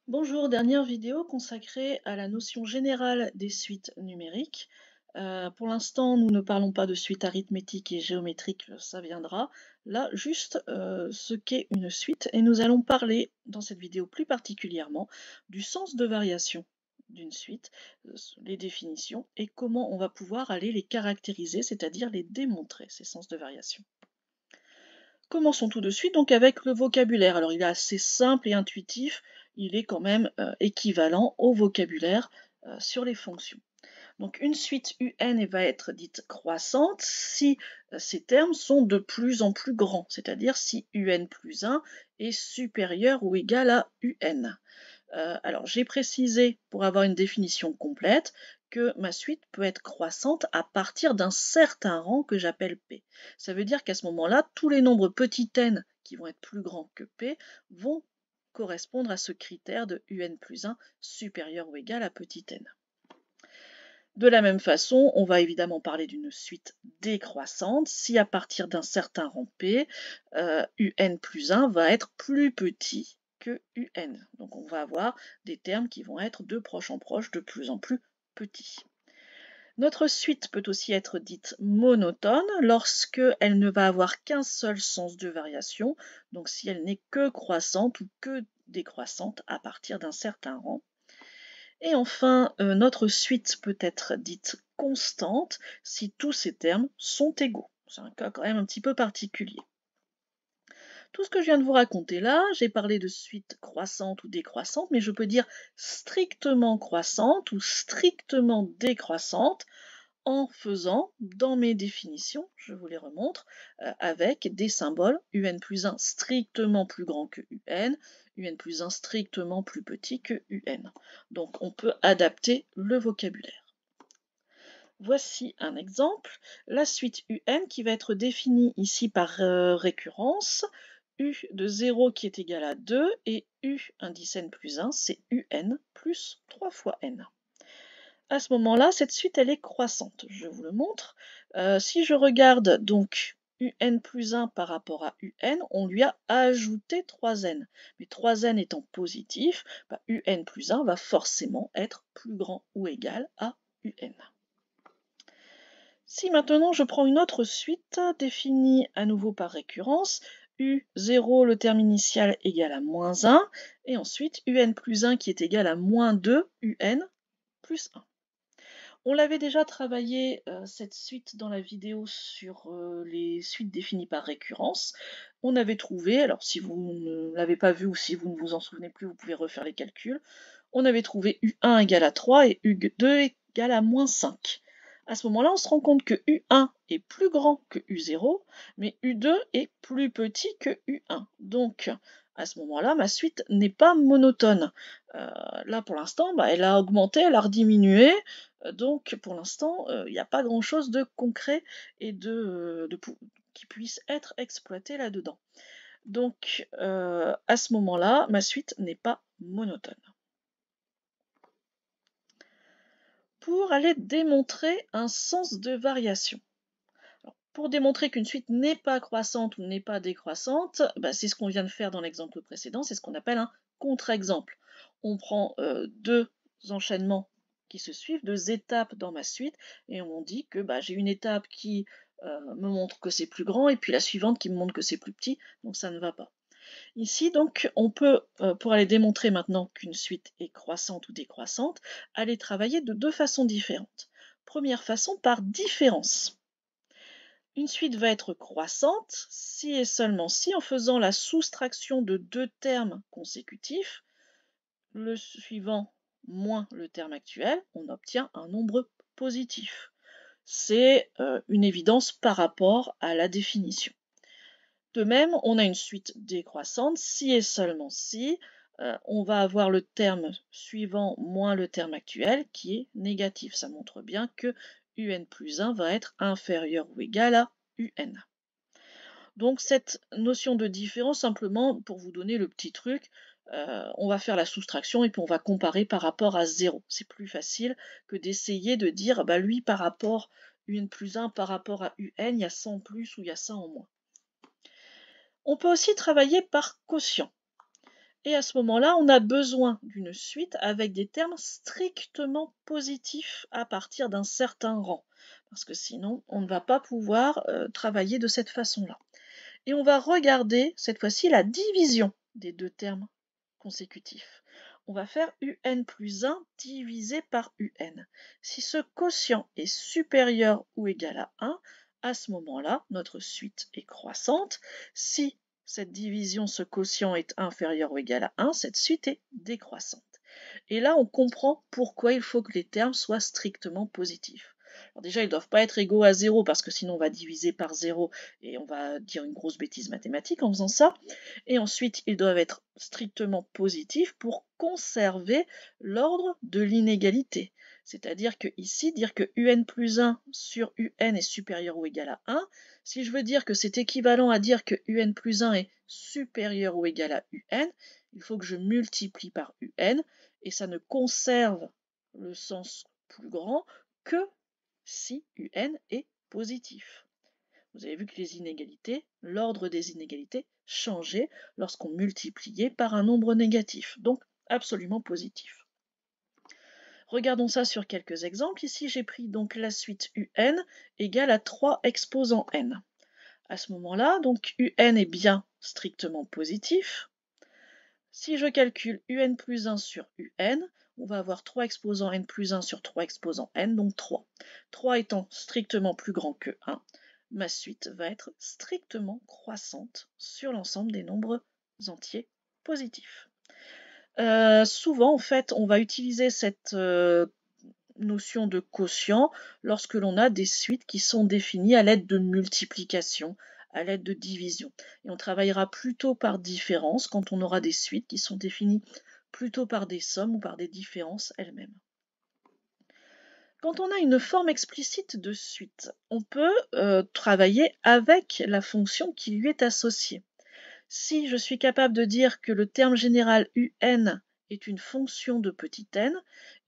Bonjour, dernière vidéo consacrée à la notion générale des suites numériques. Pour l'instant, nous ne parlons pas de suite arithmétique et géométrique, ça viendra. Là, juste ce qu'est une suite, et nous allons parler dans cette vidéo plus particulièrement du sens de variation d'une suite, les définitions, et comment on va pouvoir aller les caractériser, c'est-à-dire les démontrer, ces sens de variation. Commençons tout de suite donc avec le vocabulaire. Alors il est assez simple et intuitif, il est quand même équivalent au vocabulaire sur les fonctions. Donc une suite UN va être dite croissante si ces termes sont de plus en plus grands, c'est-à-dire si UN plus 1 est supérieur ou égal à UN. Alors j'ai précisé pour avoir une définition complète que ma suite peut être croissante à partir d'un certain rang que j'appelle P. Ça veut dire qu'à ce moment-là, tous les nombres petit n qui vont être plus grands que P vont correspondre à ce critère de UN plus 1 supérieur ou égal à petit n. De la même façon, on va évidemment parler d'une suite décroissante si à partir d'un certain rang P, UN plus 1 va être plus petit que UN. Donc on va avoir des termes qui vont être de proche en proche de plus en plus petits. Notre suite peut aussi être dite monotone lorsque elle ne va avoir qu'un seul sens de variation, donc si elle n'est que croissante ou que décroissante à partir d'un certain rang. Et enfin, notre suite peut être dite constante si tous ces termes sont égaux. C'est un cas quand même un petit peu particulier. Tout ce que je viens de vous raconter là, j'ai parlé de suite croissante ou décroissante, mais je peux dire strictement croissante ou strictement décroissante en faisant, dans mes définitions, je vous les remontre, avec des symboles UN plus 1 strictement plus grand que UN plus 1 strictement plus petit que UN. Donc on peut adapter le vocabulaire. Voici un exemple, la suite UN qui va être définie ici par récurrence, U de 0 qui est égal à 2 et U indice n plus 1, c'est UN plus 3 fois n. À ce moment-là, cette suite, elle est croissante. Je vous le montre. Si je regarde donc UN plus 1 par rapport à UN, on lui a ajouté 3n. Mais 3n étant positif, UN plus 1 va forcément être plus grand ou égal à UN. Si maintenant je prends une autre suite définie à nouveau par récurrence, U0, le terme initial égal à moins 1, et ensuite UN plus 1 qui est égal à moins 2, UN plus 1. On l'avait déjà travaillé cette suite dans la vidéo sur les suites définies par récurrence. On avait trouvé, alors si vous ne l'avez pas vu ou si vous ne vous en souvenez plus, vous pouvez refaire les calculs. On avait trouvé U1 égale à 3 et U2 égale à moins 5. À ce moment-là, on se rend compte que U1 est plus grand que U0, mais U2 est plus petit que U1. Donc, à ce moment-là, ma suite n'est pas monotone. Là, pour l'instant, elle a augmenté, elle a rediminué. Donc, pour l'instant, il n'y a pas grand-chose de concret et qui puisse être exploité là-dedans. Donc, à ce moment-là, ma suite n'est pas monotone. Pour aller démontrer un sens de variation. Alors, pour démontrer qu'une suite n'est pas croissante ou n'est pas décroissante, c'est ce qu'on vient de faire dans l'exemple précédent, c'est ce qu'on appelle un contre-exemple. On prend deux enchaînements qui se suivent, deux étapes dans ma suite, et on dit que j'ai une étape qui me montre que c'est plus grand, et puis la suivante qui me montre que c'est plus petit, donc ça ne va pas. Ici, donc, on peut, pour aller démontrer maintenant qu'une suite est croissante ou décroissante, aller travailler de deux façons différentes. Première façon, par différence. Une suite va être croissante si et seulement si, en faisant la soustraction de deux termes consécutifs, le suivant moins le terme actuel, on obtient un nombre positif. C'est une évidence par rapport à la définition. De même, on a une suite décroissante si et seulement si on va avoir le terme suivant moins le terme actuel qui est négatif. Ça montre bien que UN plus 1 va être inférieur ou égal à UN. Donc cette notion de différence, simplement pour vous donner le petit truc, on va faire la soustraction et puis on va comparer par rapport à 0. C'est plus facile que d'essayer de dire lui par rapport UN plus 1 par rapport à UN, il y a ça en plus ou il y a ça en moins. On peut aussi travailler par quotient. Et à ce moment-là, on a besoin d'une suite avec des termes strictement positifs à partir d'un certain rang. Parce que sinon, on ne va pas pouvoir travailler de cette façon-là. Et on va regarder cette fois-ci la division des deux termes consécutifs. On va faire un plus 1 divisé par un. Si ce quotient est supérieur ou égal à 1, à ce moment-là, notre suite est croissante. Si cette division, ce quotient est inférieur ou égal à 1, cette suite est décroissante. Et là, on comprend pourquoi il faut que les termes soient strictement positifs. Alors déjà, ils ne doivent pas être égaux à 0 parce que sinon on va diviser par 0 et on va dire une grosse bêtise mathématique en faisant ça. Et ensuite, ils doivent être strictement positifs pour conserver l'ordre de l'inégalité. C'est-à-dire que ici, dire que un plus 1 sur un est supérieur ou égal à 1, si je veux dire que c'est équivalent à dire que un plus 1 est supérieur ou égal à un, il faut que je multiplie par un, et ça ne conserve le sens plus grand que si un est positif. Vous avez vu que les inégalités, l'ordre des inégalités changeait lorsqu'on multipliait par un nombre négatif, donc absolument positif. Regardons ça sur quelques exemples. Ici, j'ai pris donc la suite un égale à 3 exposant n. À ce moment-là, donc un est bien strictement positif. Si je calcule un plus 1 sur un, on va avoir 3 exposants n plus 1 sur 3 exposants n, donc 3. 3 étant strictement plus grand que 1, ma suite va être strictement croissante sur l'ensemble des nombres entiers positifs. Souvent, en fait, on va utiliser cette notion de quotient lorsque l'on a des suites qui sont définies à l'aide de multiplication, à l'aide de division. Et on travaillera plutôt par différence quand on aura des suites qui sont définies plutôt par des sommes ou par des différences elles-mêmes. Quand on a une forme explicite de suite, on peut travailler avec la fonction qui lui est associée. Si je suis capable de dire que le terme général un est une fonction de petit n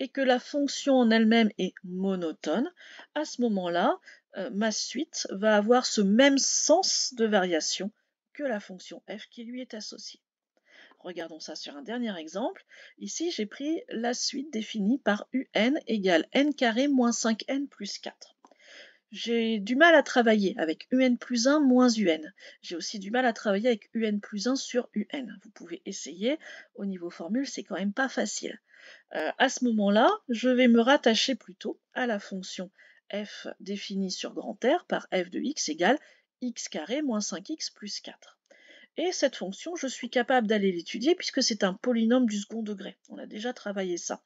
et que la fonction en elle-même est monotone, à ce moment-là, ma suite va avoir ce même sens de variation que la fonction f qui lui est associée. Regardons ça sur un dernier exemple. Ici, j'ai pris la suite définie par un égale n carré moins 5n plus 4. J'ai du mal à travailler avec un plus 1 moins un. J'ai aussi du mal à travailler avec un plus 1 sur un. Vous pouvez essayer. Au niveau formule, c'est quand même pas facile. À ce moment-là, je vais me rattacher plutôt à la fonction f définie sur grand R par f de x égale x carré moins 5x plus 4. Et cette fonction, je suis capable d'aller l'étudier puisque c'est un polynôme du second degré. On a déjà travaillé ça.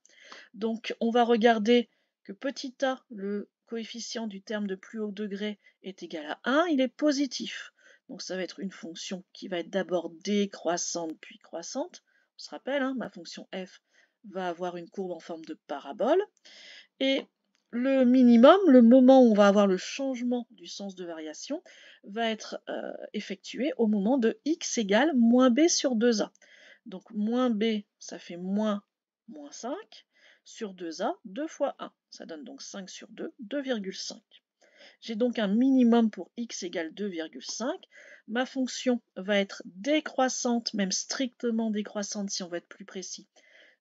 Donc on va regarder que petit a, le coefficient du terme de plus haut degré, est égal à 1, il est positif. Donc ça va être une fonction qui va être d'abord décroissante puis croissante. On se rappelle, hein, ma fonction f va avoir une courbe en forme de parabole. Et le minimum, le moment où on va avoir le changement du sens de variation, va être effectué au moment de x égale moins b sur 2a. Donc moins b, ça fait moins 5 sur 2a, 2 fois 1. Ça donne donc 5 sur 2, 2,5. J'ai donc un minimum pour x égale 2,5. Ma fonction va être décroissante, même strictement décroissante si on veut être plus précis,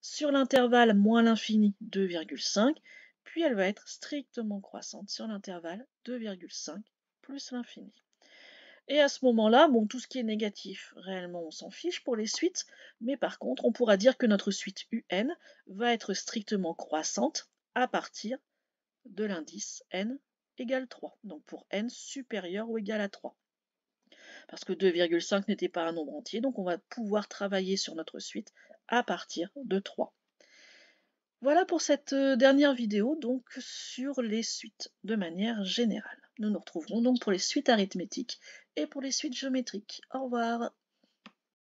sur l'intervalle moins l'infini 2,5, puis elle va être strictement croissante sur l'intervalle 2,5 plus l'infini. Et à ce moment-là, bon, tout ce qui est négatif, réellement, on s'en fiche pour les suites, mais par contre, on pourra dire que notre suite un va être strictement croissante à partir de l'indice n égale 3, donc pour n supérieur ou égal à 3. Parce que 2,5 n'était pas un nombre entier, donc on va pouvoir travailler sur notre suite à partir de 3. Voilà pour cette dernière vidéo donc sur les suites de manière générale. Nous nous retrouverons donc pour les suites arithmétiques et pour les suites géométriques. Au revoir.